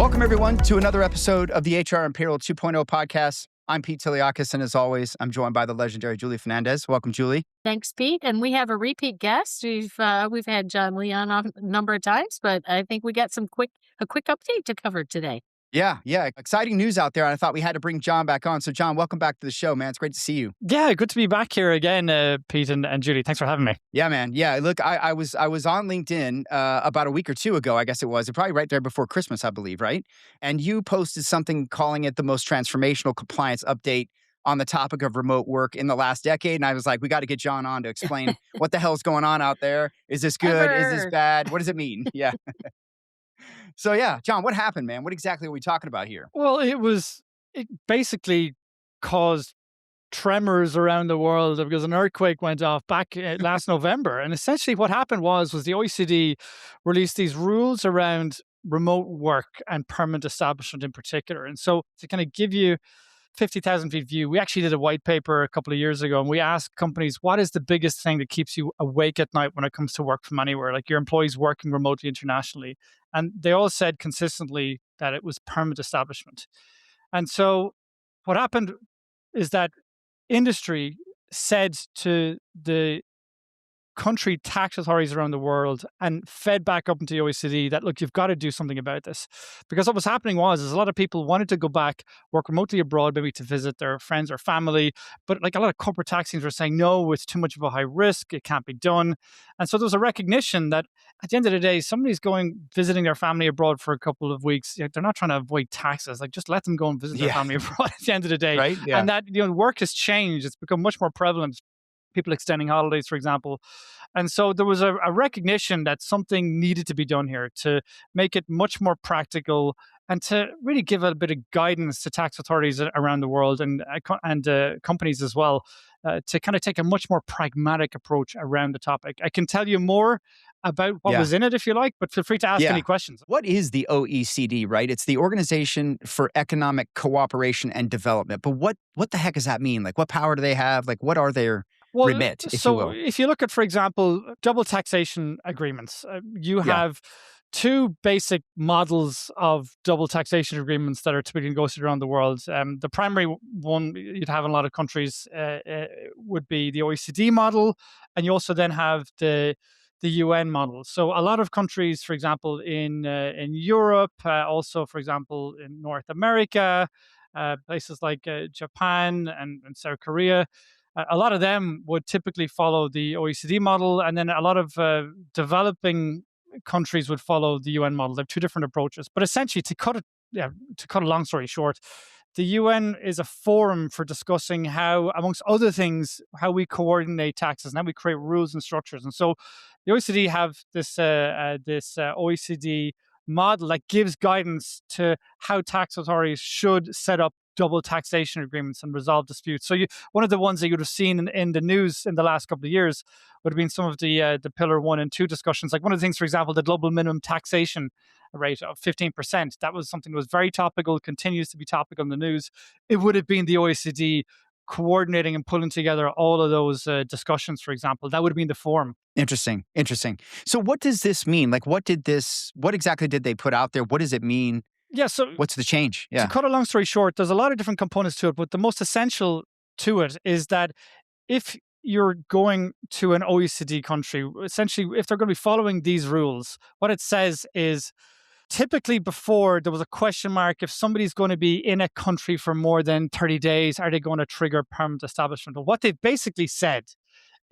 Welcome, everyone, to another episode of the HR and Payroll 2.0 podcast. I'm Pete Tiliakis, and as always, I'm joined by the legendary Julie Fernandez. Welcome, Julie. Thanks, Pete. And we have a repeat guest. We've had John Leon on a number of times, but I think we got a quick update to cover today. Yeah. Exciting news out there. And I thought we had to bring John back on. So, John, welcome back to the show, man. It's great to see you. Yeah, good to be back here again, Pete and Julie. Thanks for having me. Yeah, man. Yeah, look, I was on LinkedIn about a week or two ago, I guess it was. Probably right there before Christmas, I believe, right? And you posted something calling it the most transformational compliance update on the topic of remote work in the last decade. And I was like, we got to get John on to explain what the hell's going on out there. Is this good? Is this bad? What does it mean? Yeah. So, yeah, John, what happened, man? What exactly are we talking about here? Well, it basically caused tremors around the world because an earthquake went off back last November. And essentially what happened was the OECD released these rules around remote work and permanent establishment in particular. And so to kind of give you 50,000 feet view, we actually did a white paper a couple of years ago, and we asked companies, what is the biggest thing that keeps you awake at night when it comes to work from anywhere, like your employees working remotely internationally? And they all said consistently that it was permanent establishment. And so what happened is that industry said to the country tax authorities around the world and fed back up into the OECD that, look, you've got to do something about this. Because what was happening is a lot of people wanted to go back, work remotely abroad, maybe to visit their friends or family. But like a lot of corporate tax teams were saying, no, it's too much of a high risk. It can't be done. And so there was a recognition that at the end of the day, somebody's visiting their family abroad for a couple of weeks. They're not trying to avoid taxes. Like, just let them go and visit their family abroad at the end of the day. Right? Yeah. And that, work has changed. It's become much more prevalent. People extending holidays, for example. And so there was a recognition that something needed to be done here to make it much more practical and to really give a bit of guidance to tax authorities around the world and companies as well, to kind of take a much more pragmatic approach around the topic. I can tell you more about what was in it if you like, but feel free to ask any questions. What is the OECD, right? It's the Organization for Economic Cooperation and Development. But what the heck does that mean? Like, what power do they have? Like, what are their remit, if you will? If you look at, for example, double taxation agreements, you have two basic models of double taxation agreements that are typically negotiated around the world. The primary one you'd have in a lot of countries would be the OECD model, and you also then have the UN model. So a lot of countries, for example, in Europe, also, for example, in North America, places like Japan and South Korea, a lot of them would typically follow the OECD model, and then a lot of developing countries would follow the UN model. They have two different approaches. But essentially, to cut a long story short, the UN is a forum for discussing how, amongst other things, how we coordinate taxes and how we create rules and structures. And so the OECD have this OECD model that gives guidance to how tax authorities should set up double taxation agreements and resolve disputes. So one of the ones that you would have seen in the news in the last couple of years would have been some of the Pillar 1 and 2 discussions. Like one of the things, for example, the global minimum taxation rate of 15%. That was something that was very topical, continues to be topical in the news. It would have been the OECD coordinating and pulling together all of those discussions, for example. That would have been the forum. Interesting. So what does this mean? Like, what exactly did they put out there? What does it mean? Yeah, so what's the change? Yeah. To cut a long story short, there's a lot of different components to it, but the most essential to it is that if you're going to an OECD country, essentially, if they're going to be following these rules, what it says is, typically before there was a question mark, if somebody's going to be in a country for more than 30 days, are they going to trigger permanent establishment? Well, what they've basically said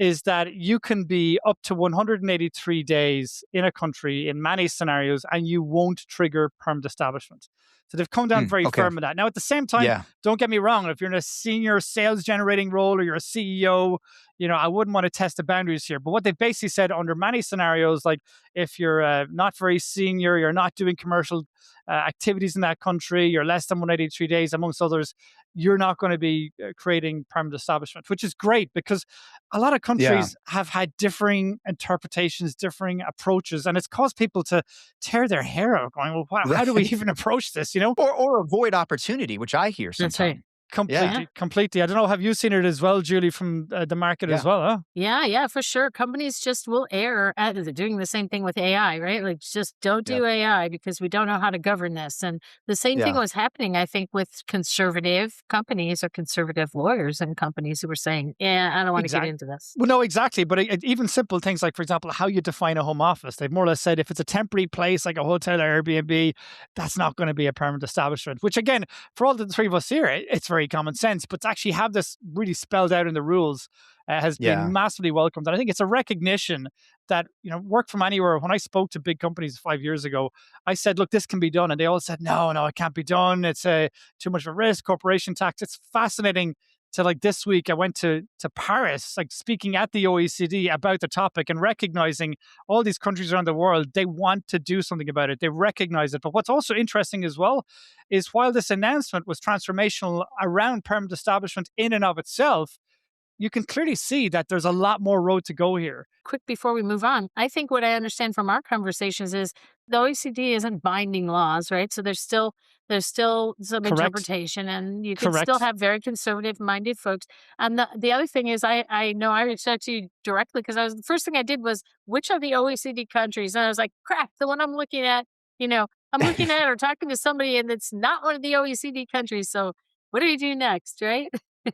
is that you can be up to 183 days in a country in many scenarios and you won't trigger permanent establishment. So they've come down very firm on that. Now, at the same time, don't get me wrong, if you're in a senior sales generating role or you're a CEO, I wouldn't want to test the boundaries here. But what they've basically said under many scenarios, like if you're not very senior, you're not doing commercial activities in that country, you're less than 183 days, amongst others, you're not going to be creating permanent establishment, which is great because a lot of countries have had differing interpretations, differing approaches, and it's caused people to tear their hair out going, well, how do we even approach this, Or avoid opportunity, which I hear sometimes. Yeah. Completely. I don't know. Have you seen it as well, Julie, from the market as Yeah. well? Huh? Yeah, for sure. Companies just will err at doing the same thing with AI, right? Like, just don't Yeah. do AI because we don't know how to govern this. And the same thing Yeah. was happening, I think, with conservative companies or conservative lawyers and companies who were saying, "Yeah, I don't want to get Exactly. into this." Well, no, exactly. But even simple things like, for example, how you define a home office. They've more or less said if it's a temporary place like a hotel or Airbnb, that's not going to be a permanent establishment. Which, again, for all the three of us here, it's very common sense. But to actually have this really spelled out in the rules has been Yeah. massively welcomed. And I think it's a recognition that, work from anywhere. When I spoke to big companies 5 years ago, I said, look, this can be done. And they all said, no, it can't be done. It's too much of a risk, corporation tax. It's fascinating. So like this week, I went to Paris, like speaking at the OECD about the topic and recognizing all these countries around the world, they want to do something about it. They recognize it. But what's also interesting as well is while this announcement was transformational around permanent establishment in and of itself, you can clearly see that there's a lot more road to go here. Quick before we move on, I think what I understand from our conversations is the OECD isn't binding laws, right? So there's still some Correct. interpretation, and you can still Correct. have very conservative minded folks. And the other thing is, I know I reached out to you directly because the first thing I did was which of the OECD countries, and I was like, crap, the one I'm looking at, I'm looking at or talking to somebody, and it's not one of the OECD countries. So what do you do next, right?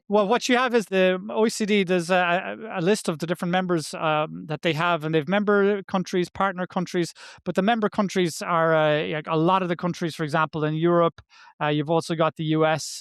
Well, what you have is the OECD. There's a list of the different members that they have, and they've member countries, partner countries. But the member countries are like a lot of the countries. For example, in Europe, you've also got the US,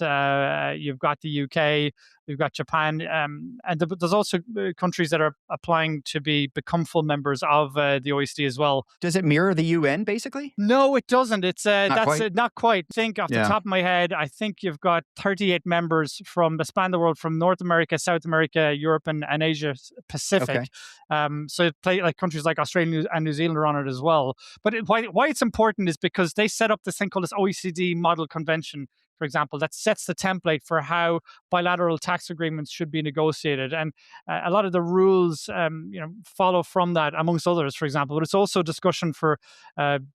you've got the UK, you've got Japan, and there's also countries that are applying to become full members of the OECD as well. Does it mirror the UN basically? No, it doesn't. It's Not that's quite. not quite. Think off the Yeah. top of my head, I think you've got 38 members from the span the world from North America, South America, Europe, and Asia Pacific. Okay. So it play like countries like Australia and New Zealand are on it as well. But why it's important is because they set up this thing called this OECD Model Convention, for example, that sets the template for how bilateral tax agreements should be negotiated, and a lot of the rules, follow from that, amongst others, for example. But it's also discussion for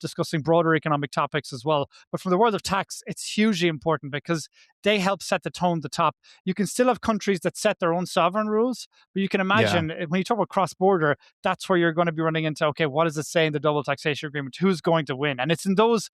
discussing broader economic topics as well. But from the world of tax, it's hugely important because they help set the tone at the top. You can still have countries that set their own sovereign rules, but you can Yeah. imagine when you talk about cross border, that's where you're going to be running into, okay, what does it say in the double taxation agreement? Who's going to win? And it's in those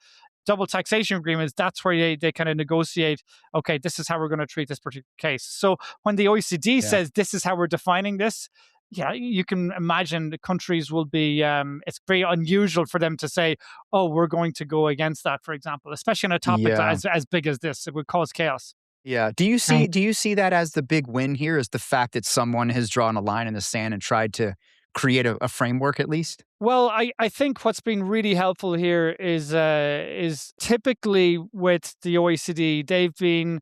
double taxation agreements, that's where they kind of negotiate, okay, this is how we're going to treat this particular case. So when the OECD Yeah. says this is how we're defining this, yeah, you can imagine the countries will be, it's very unusual for them to say, oh, we're going to go against that, for example, especially on a topic Yeah. as big as this. It would cause chaos. Yeah. Do you see Right. do you see that as the big win here? Is the fact that someone has drawn a line in the sand and tried to create a framework at least? Well, I think what's been really helpful here is typically with the OECD, they've been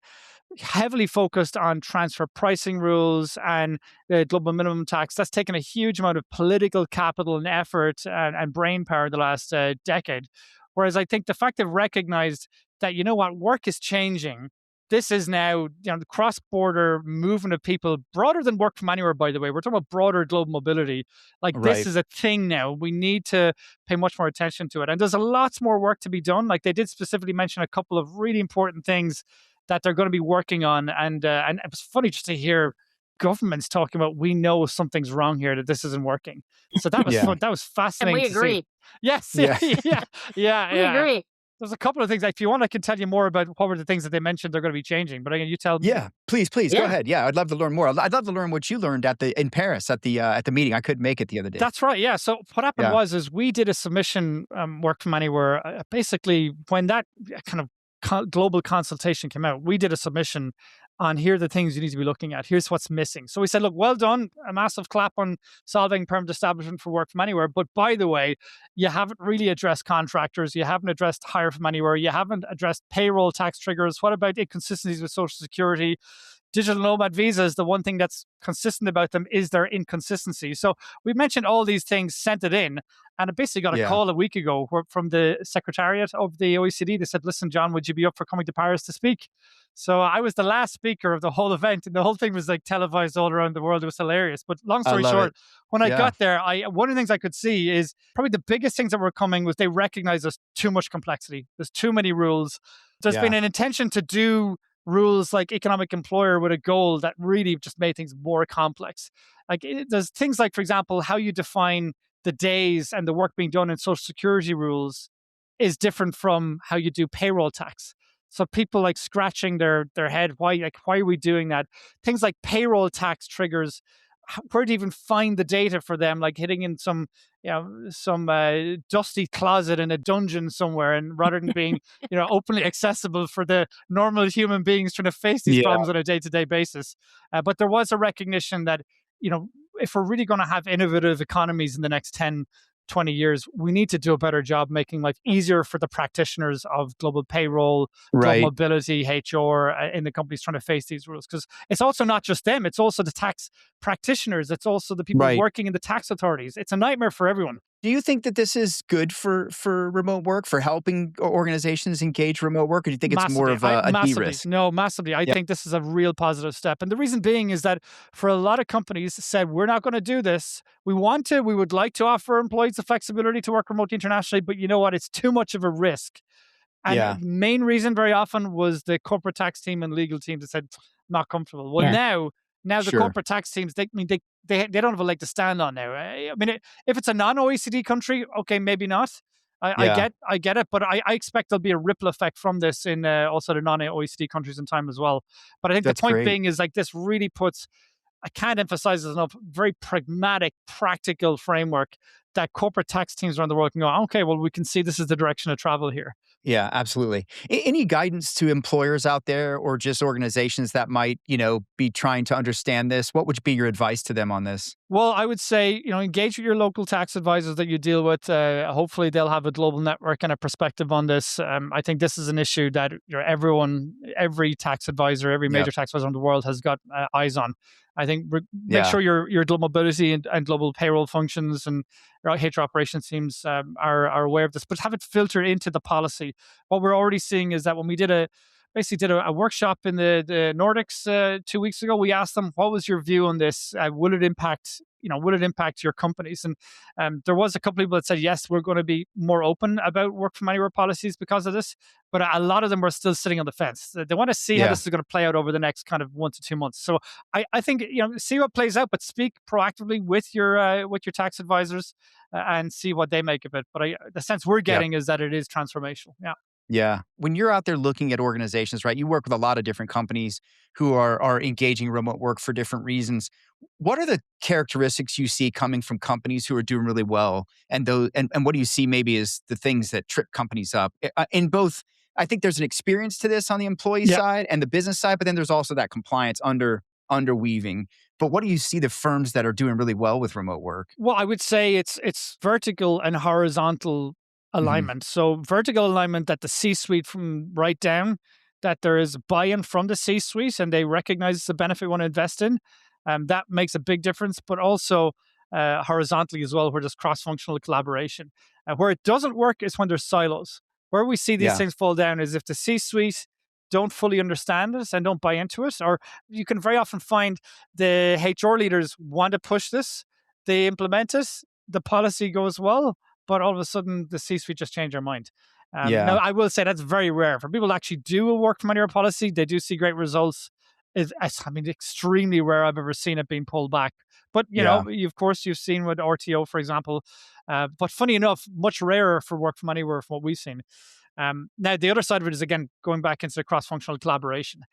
heavily focused on transfer pricing rules and global minimum tax. That's taken a huge amount of political capital and effort and brain power the last decade. Whereas I think the fact they've recognized that, work is changing. This is now, the cross-border movement of people, broader than work from anywhere, by the way. We're talking about broader global mobility. Like, this Right. is a thing now. We need to pay much more attention to it. And there's a lots more work to be done. Like, they did specifically mention a couple of really important things that they're going to be working on. And it was funny just to hear governments talking about, we know something's wrong here, that this isn't working. So that was Yeah. fun. That was And fascinating we to see. agree. Yes. Yeah. Yeah. Yeah. We Yeah. agree. There's a couple of things. If you want, I can tell you more about what were the things that they mentioned they're going to be changing. But again, you tell me. Yeah. Please go Yeah. ahead. Yeah, I'd love to learn more. I'd love to learn what you learned in Paris at the meeting. I couldn't make it the other day. That's right. Yeah. So what happened Yeah. was we did a submission, work from anywhere. Basically, when that kind of global consultation came out, we did a submission on, here are the things you need to be looking at. Here's what's missing. So we said, look, well done, a massive clap on solving permanent establishment for work from anywhere. But by the way, you haven't really addressed contractors. You haven't addressed hire from anywhere. You haven't addressed payroll tax triggers. What about inconsistencies with Social Security? Digital nomad visas, the one thing that's consistent about them is their inconsistency. So we mentioned all these things, sent it in, and I basically got a Yeah. call a week ago from the secretariat of the OECD. They said, listen, John, would you be up for coming to Paris to speak? So I was the last speaker of the whole event, and the whole thing was like televised all around the world. It was hilarious. But long I story love short, it. when I Yeah. got there, one of the things I could see is probably the biggest things that were coming was they recognized there's too much complexity. There's too many rules. There's Yeah. been an intention to do rules like economic employer with a goal that really just made things more complex. There's things like, for example, how you define the days and the work being done in social security rules is different from how you do payroll tax. So people like scratching their head, why are we doing that? Things like payroll tax triggers, where do you even find the data for them? Like hitting in some dusty closet in a dungeon somewhere, and rather than being openly accessible for the normal human beings trying to face these Yeah. problems on a day-to-day basis. But there was a recognition that if we're really going to have innovative economies in the next 10-20 years, we need to do a better job making life easier for the practitioners of global payroll, global Right. mobility, HR in the companies trying to face these rules. Because it's also not just them, it's also the tax practitioners, it's also the people Right. working in the tax authorities. It's a nightmare for everyone. Do you think that this is good for remote work, for helping organizations engage remote work, or do you think it's more Massively. of a Massively. de-risk? No, massively. I Yeah. think this is a real positive step. And the reason being is that for a lot of companies said, we're not going to do this. We would like to offer employees the flexibility to work remotely internationally, but you know what? It's too much of a risk. And Yeah. main reason very often was the corporate tax team and legal team that said, not comfortable. Well, Yeah. now the Sure. corporate tax teams, they don't have a leg to stand on now. I mean, if it's a non-OECD country, okay, maybe not. Yeah. I get it, but I expect there'll be a ripple effect from this in also the non-OECD countries in time as well. But I think the That's point great. being is like this really puts, I can't emphasize this enough, very pragmatic, practical framework that corporate tax teams around the world can go, okay, well, we can see this is the direction of travel here. Yeah, absolutely. Any guidance to employers out there or just organizations that might, be trying to understand this? What would be your advice to them on this? Well, I would say, engage with your local tax advisors that you deal with. Hopefully, they'll have a global network and a perspective on this. I think this is an issue that every tax advisor, every Yeah. major tax advisor in the world has got eyes on. I think make Yeah. sure your global mobility and global payroll functions and your HR operations teams are aware of this, but have it filter into the policy. What we're already seeing is that when we basically did a workshop in the Nordics 2 weeks ago. We asked them, what was your view on this? Will it impact your companies? And there was a couple of people that said, yes, we're going to be more open about work from anywhere policies because of this. But a lot of them were still sitting on the fence. They want to see how Yeah. this is going to play out over the next kind of 1 to 2 months. So I think, see what plays out, but speak proactively with your tax advisors and see what they make of it. But the sense we're Yeah. getting is that it is transformational. Yeah. Yeah. When you're out there looking at organizations, right, you work with a lot of different companies who are engaging remote work for different reasons. What are the characteristics you see coming from companies who are doing really well? And what do you see maybe as the things that trip companies up? In both, I think there's an experience to this on the employee Yeah. side and the business side, but then there's also that compliance underweaving. But what do you see the firms that are doing really well with remote work? Well, I would say it's vertical and horizontal Hmm. alignment. So vertical alignment that the C-suite from right down, that there is buy-in from the C-suite and they recognize it's a benefit we want to invest in. That makes a big difference, but also horizontally as well, where there's cross-functional collaboration. Where it doesn't work is when there's silos. Where we see these Yeah. things fall down is if the C-suite don't fully understand it and don't buy into it, or you can very often find the HR leaders want to push this, they implement it, the policy goes well, but all of a sudden the C-suite just change their mind. Now, Yeah. I will say that's very rare. For people to actually do a work from anywhere policy, they do see great results. I mean, extremely rare I've ever seen it being pulled back. But, Yeah. of course, you've seen with RTO, for example. But funny enough, much rarer for work from anywhere from what we've seen. Now, the other side of it is, again, going back into the cross-functional collaboration.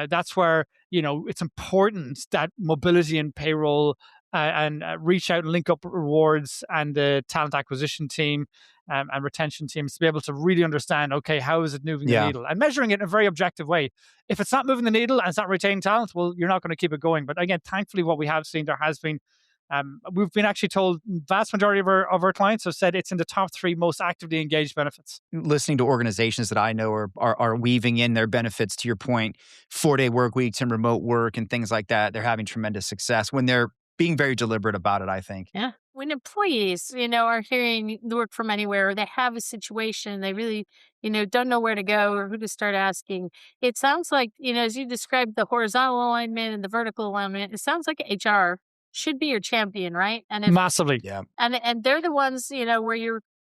That's where, it's important that mobility and payroll and reach out and link up rewards and the talent acquisition team and retention teams to be able to really understand, okay, how is it moving the Yeah. needle? And measuring it in a very objective way. If it's not moving the needle and it's not retaining talent, well, you're not going to keep it going. But again, thankfully, what we have seen, there has been we've been actually told vast majority of our clients have said it's in the top 3 most actively engaged benefits. Listening to organizations that I know are weaving in their benefits, to your point, 4-day work weeks and remote work and things like that. They're having tremendous success when they're being very deliberate about it, I think. Yeah. When employees, are hearing the work from anywhere, or they have a situation, they really, don't know where to go or who to start asking. It sounds like, as you described the horizontal alignment and the vertical alignment, it sounds like HR should be your champion, right? And if Massively. Yeah. and they're the ones,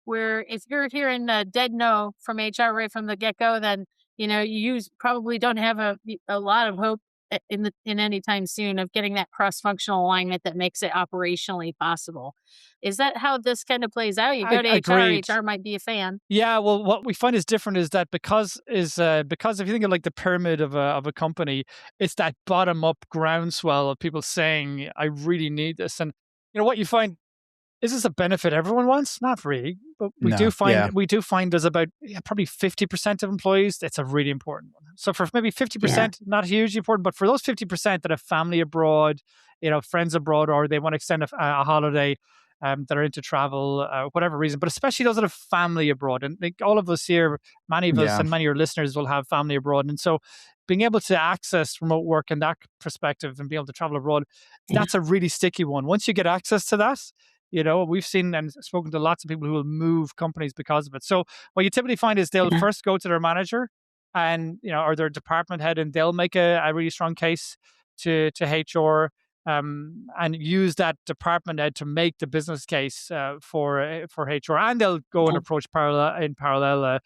where if you're hearing a dead no from HR right from the get go, then you probably don't have a lot of hope in any time soon of getting that cross-functional alignment that makes it operationally possible. Is that how this kind of plays out? You go to HR, Agreed. HR might be a fan. Yeah, well, what we find is different is that because if you think of like the pyramid of a company, it's that bottom up groundswell of people saying, "I really need this," and what you find is this a benefit everyone wants? Not really, but we do No. find Yeah. there's about probably 50% of employees it's a really important one. So for maybe Yeah. 50%, not hugely important, but for those 50% that have family abroad, friends abroad, or they want to extend a holiday, that are into travel, whatever reason, but especially those that have family abroad, and like all of us here, many of us Yeah. and many of your listeners will have family abroad, and so being able to access remote work in that perspective and be able to travel abroad, Yeah. that's a really sticky one. Once you get access to that, we've seen and spoken to lots of people who will move companies because of it. So what you typically find is they'll Yeah. first go to their manager and or their department head, and they'll make a really strong case to HR, and use that department head to make the business case for HR, and they'll go and Yeah. approach parallel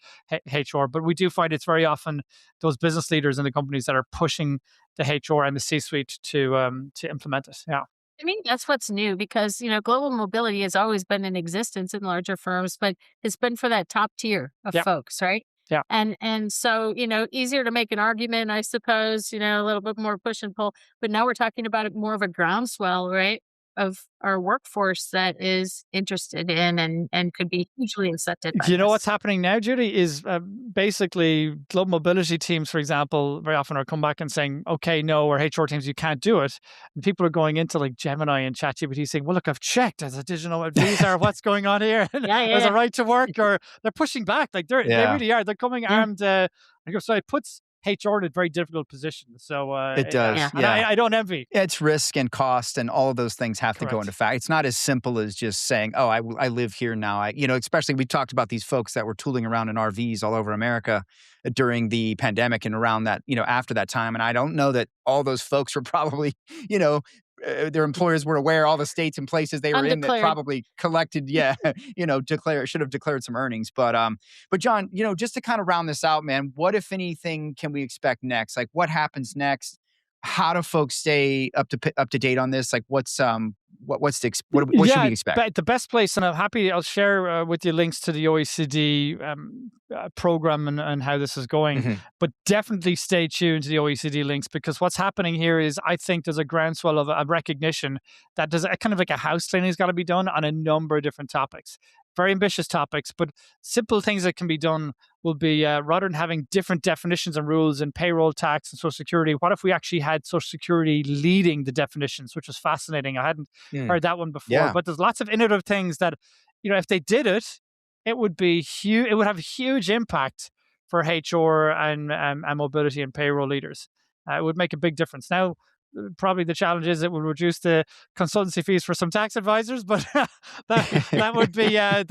HR. But we do find it's very often those business leaders in the companies that are pushing the HR and the C-suite to implement it. Yeah. I mean, that's what's new because, global mobility has always been in existence in larger firms, but it's been for that top tier of Yeah. folks, right? Yeah. And so, easier to make an argument, I suppose, a little bit more push and pull. But now we're talking about it more of a groundswell, right? Of our workforce that is interested in and could be hugely incented by Do you know what's this. happening now, Judy? Is basically global mobility teams, for example, very often are come back and saying, "Okay, no," or HR teams, "You can't do it." And people are going into like Gemini and ChatGPT saying, "Well, look, I've checked as a digital visa, or what's going on here, and Yeah, as yeah, a right to work," or they're pushing back. Like they Yeah. really are. They're coming yeah, armed. So it puts HR in a very difficult position. So It yeah, does. yeah, and Yeah. I don't envy. It's risk and cost, and all of those things have to go into Correct. fact. It's not as simple as just saying, "Oh, I live here now." Especially we talked about these folks that were tooling around in RVs all over America during the pandemic and around that, after that time. And I don't know that all those folks were probably, you know, their employers were aware all the states and places they were in that undeclared. probably collected, yeah, should have declared some earnings. But John, just to kind of round this out, man, what if anything can we expect next? Like, what happens next? How do folks stay up to date on this? Like, what should we Yeah, expect? but the best place, and I'll share with you links to the OECD program and how this is going. Mhm. But definitely stay tuned to the OECD links, because what's happening here is I think there's a groundswell of a recognition that there's a kind of like a house cleaning has got to be done on a number of different topics. Very ambitious topics, but simple things that can be done will be rather than having different definitions and rules in payroll, tax, and social security. What if we actually had social security leading the definitions, which was fascinating. I hadn't Mm. heard that one before. Yeah. But there's lots of innovative things that, if they did it, it would be huge. It would have a huge impact for HR and mobility and payroll leaders. It would make a big difference. Now, probably the challenge is it would reduce the consultancy fees for some tax advisors, but that would be a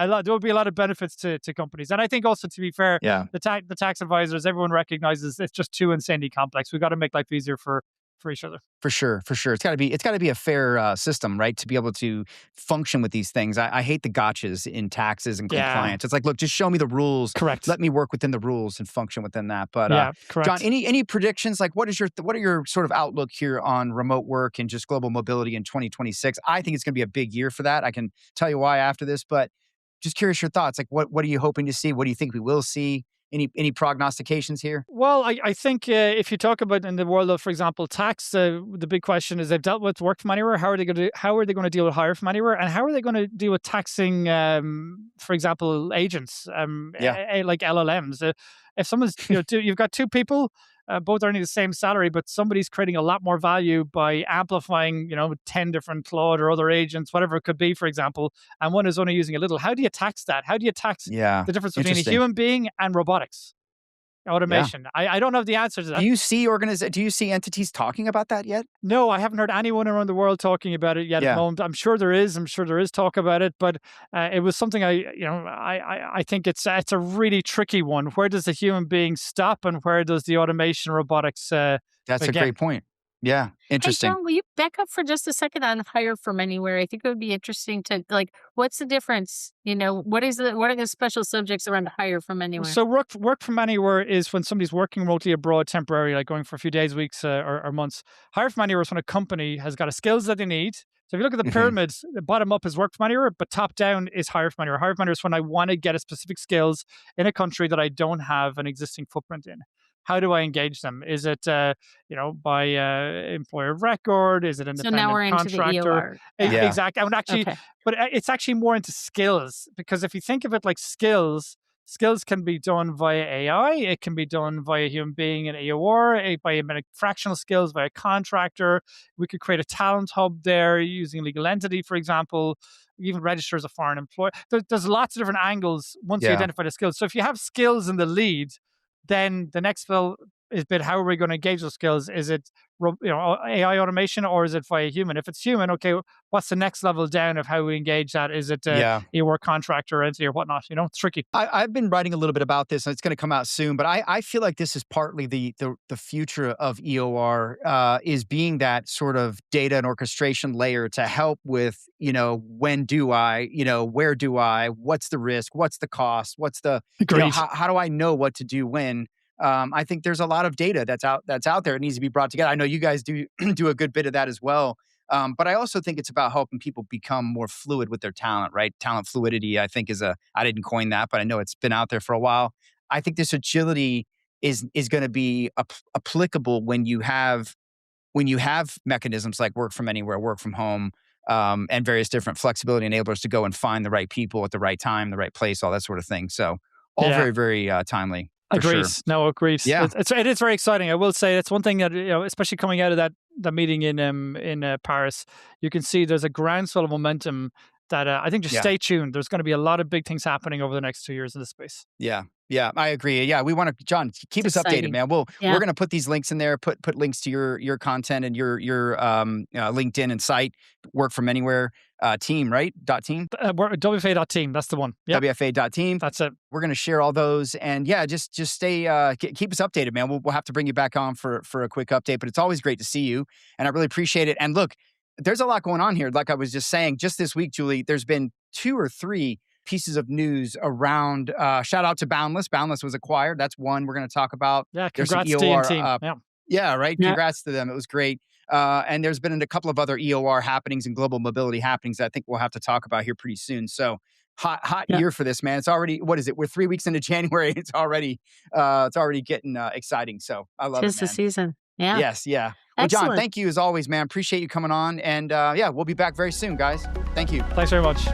lot. There would be a lot of benefits to companies, and I think also, to be fair, Yeah. the tax advisors, everyone recognizes it's just too insanely complex. We've got to make life easier for each other. For sure, for sure. It's got to be a fair system, right? To be able to function with these things. I hate the gotchas in taxes and Yeah. compliance. It's like, look, just show me the rules. Correct. Let me work within the rules and function within that. But Yeah, correct. John, any predictions? Like, what are your sort of outlook here on remote work and just global mobility in 2026? I think it's going to be a big year for that. I can tell you why after this, but just curious your thoughts. Like, what are you hoping to see? What do you think we will see? Any prognostications here? Well, I think if you talk about in the world of, for example, tax, the big question is they've dealt with work from anywhere. How are they going to deal with hire from anywhere, and how are they going to deal with taxing, for example, agents, Yeah. like LLMs? If someone's, you've got two people, both earning the same salary, but somebody's creating a lot more value by amplifying, 10 different Claude or other agents, whatever it could be, for example, and one is only using a little. How do you tax that? How do you tax Yeah. the difference between a Interesting. human being and robotics? Yeah. Automation. I don't have the answer to that. Do you see entities talking about that yet? No, I haven't heard anyone around the world talking about it yet at the Yeah. moment. I'm sure there is. I'm sure there is talk about it, but it was something I think it's a really tricky one. Where does the human being stop, and where does the automation robotics That's a begin? great point. Yeah. Hey, Interesting. John, will you back up for just a second on hire from anywhere? I think it would be interesting to like, what's the difference? What are the special subjects around hire from anywhere? So work from anywhere is when somebody's working remotely abroad temporarily, like going for a few days, weeks, or months. Hire from anywhere is when a company has got a skills that they need. So if you look at the Hmm. pyramids, the bottom up is work from anywhere, but top down is hire from anywhere. Hire from anywhere is when I want to get a specific skills in a country that I don't have an existing footprint in. How do I engage them? Is it by employer of record? Is it So now independent we're into the contractor? EOR. Yeah. Yeah. Exactly. I would actually, Okay. but it's actually more into skills, because if you think of it like skills, skills can be done via AI. It can be done via human being and AOR, by fractional skills, via contractor. We could create a talent hub there using legal entity, for example. Even register as a foreign employer. There's lots of different angles once you Yeah. identify the skills. So if you have skills in the lead, then the next bill is bit, how are we going to engage those skills? Is it AI automation, or is it via human? If it's human, okay, what's the next level down of how we engage that? Is it Yeah. a work contractor entity or whatnot? It's tricky. I've been writing a little bit about this, and it's going to come out soon. But I feel like this is partly the future of EOR, is being that sort of data and orchestration layer to help with when do I, where do I, what's the risk, what's the cost, what's the Agreed. how do I know what to do when. I think there's a lot of data that's out there. It needs to be brought together. I know you guys do do a good bit of that as well. But I also think it's about helping people become more fluid with their talent, right? Talent fluidity, I think, I didn't coin that, but I know it's been out there for a while. I think this agility is going to be applicable when you have mechanisms like work from anywhere, work from home, and various different flexibility enablers to go and find the right people at the right time, the right place, all that sort of thing. So all Yeah. very, very timely for Agreed. sure. No, agreed. Yeah. It is very exciting. I will say that's one thing that, especially coming out of that meeting in Paris, you can see there's a groundswell of momentum that I think just Yeah. stay tuned. There's going to be a lot of big things happening over the next 2 years in this space. Yeah. Yeah, I agree. Yeah, we want to, John, keep It's us updated, exciting. man. Yeah. We're going to put these links in there, put links to your content and your LinkedIn and site, work from anywhere team, right? .team, WFA.team. That's the one. Yeah, WFA.team. that's it. We're going to share all those, and yeah, just stay, keep us updated, man. We'll have to bring you back on for a quick update, but it's always great to see you, and I really appreciate it. And look, there's a lot going on here. Like I was just saying, just this week, Julie, there's been 2 or 3 pieces of news around. Shout out to Boundless. Boundless was acquired. That's one we're going to talk about. Yeah, There's some congrats, D and EOR. team. Yeah. Yeah, right. Yeah. Congrats to them. It was great. And there's been a couple of other EOR happenings and global mobility happenings that I think we'll have to talk about here pretty soon. So hot Yeah. year for this, man. It's already, what is it? We're 3 weeks into January. It's already getting exciting. So I love it, Tis the man. season. Yeah. Yes, yeah. Well, John, Excellent. thank you as always, man. Appreciate you coming on. And yeah, we'll be back very soon, guys. Thank you. Thanks very much.